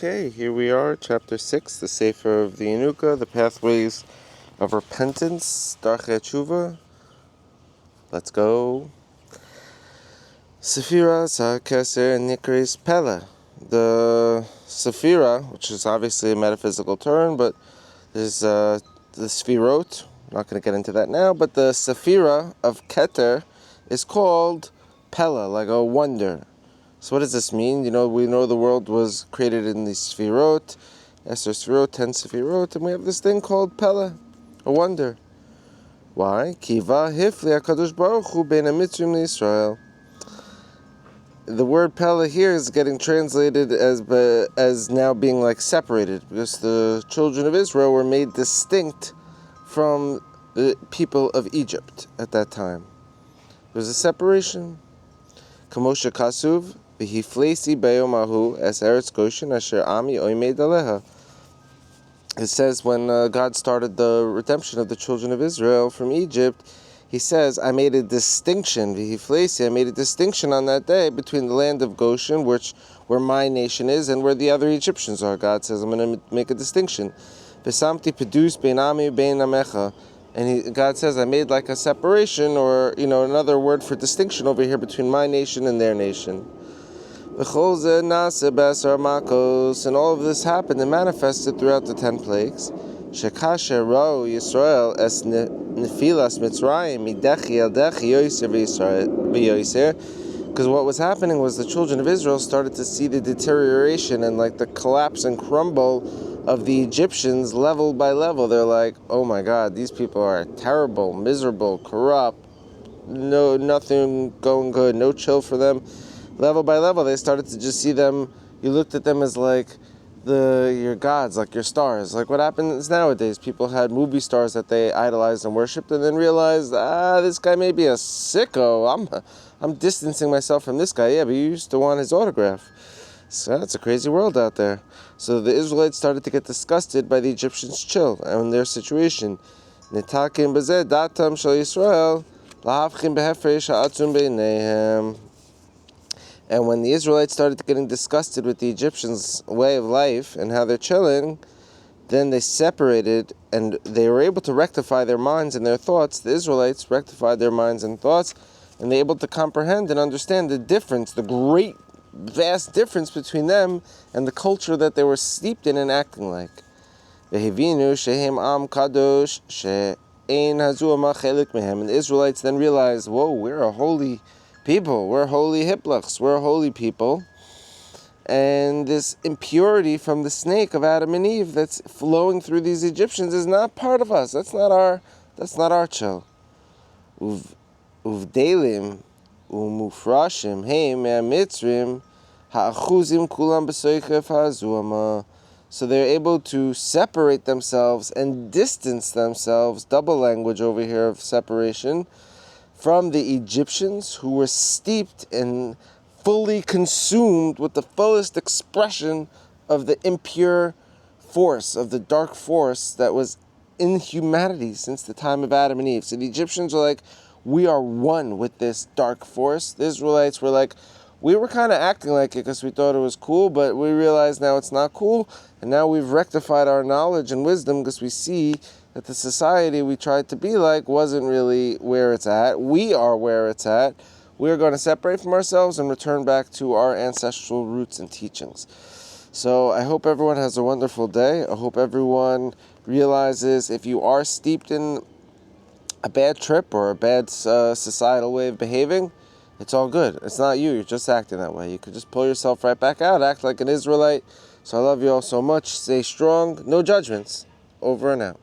Okay, here we are, chapter 6, the Sefer of the Yanuka, the pathways of repentance, Darchei Tshuva. Let's go. Sephira Keser Nikris Pele. The Sephira, which is obviously a metaphysical term, but there's the Sefirot. I'm not going to get into that now, but the Sephira of Keter is called Pele, like a wonder. So what does this mean? We know the world was created in the Sefirot, Esther Sefirot, 10 Sefirot, and we have this thing called Pele, a wonder. Why? Kiva hifli HaKadosh Baruch Hu bein HaMitzrim LiYisrael. The word Pele here is getting translated as now being like separated, because the children of Israel were made distinct from the people of Egypt at that time. There was a separation. Kamosha Kasuv, V'hiflesi beyomahu es eretz Goshen asher ami oimed aleha. It says when God started the redemption of the children of Israel from Egypt, He says, I made a distinction, V'hiflesi, I made a distinction on that day between the land of Goshen, where my nation is, and where the other Egyptians are. God says, I'm going to make a distinction. V'samti pedus bein ami bein amecha. And God says, I made like a separation, or, another word for distinction over here between my nation and their nation. And all of this happened and manifested throughout the 10 plagues. Because what was happening was the children of Israel started to see the deterioration and like the collapse and crumble of the Egyptians level by level. They're like, oh my God, these people are terrible, miserable, corrupt, nothing going good, no chill for them. Level by level, they started to just see them, you looked at them as like your gods, like your stars. Like what happens nowadays, people had movie stars that they idolized and worshipped, and then realized, this guy may be a sicko. I'm distancing myself from this guy. Yeah, but you used to want his autograph. So it's a crazy world out there. So the Israelites started to get disgusted by the Egyptians' chill and their situation. Nitakim b'zeh datam shel Yisrael lahavchim behefresh ha'atzum beinehem. And when the Israelites started getting disgusted with the Egyptians' way of life and how they're chilling, then they separated, and they were able to rectify their minds and their thoughts. The Israelites rectified their minds and thoughts, and they were able to comprehend and understand the difference, the great, vast difference between them and the culture that they were steeped in and acting like. And the Israelites then realized, whoa, we're a holy people, we're holy hiplachs, we're a holy people, and this impurity from the snake of Adam and Eve that's flowing through these Egyptians is not part of us. That's not our chill. Uvdelim umufrashim hey me'amitzrim ha'achuzim kulam b'soichef ha'azuama. So they're able to separate themselves and distance themselves, double language over here of separation, from the Egyptians, who were steeped and fully consumed with the fullest expression of the impure force, of the dark force that was in humanity since the time of Adam and Eve. So the Egyptians were like, we are one with this dark force. The Israelites were like, we were kind of acting like it because we thought it was cool, but we realize now it's not cool, and now we've rectified our knowledge and wisdom because we see that the society we tried to be like wasn't really where it's at. We are where it's at. We're going to separate from ourselves and return back to our ancestral roots and teachings. So I hope everyone has a wonderful day. I hope everyone realizes if you are steeped in a bad trip or a bad societal way of behaving, it's all good. It's not you. You're just acting that way. You could just pull yourself right back out, act like an Israelite. So I love you all so much. Stay strong. No judgments. Over and out.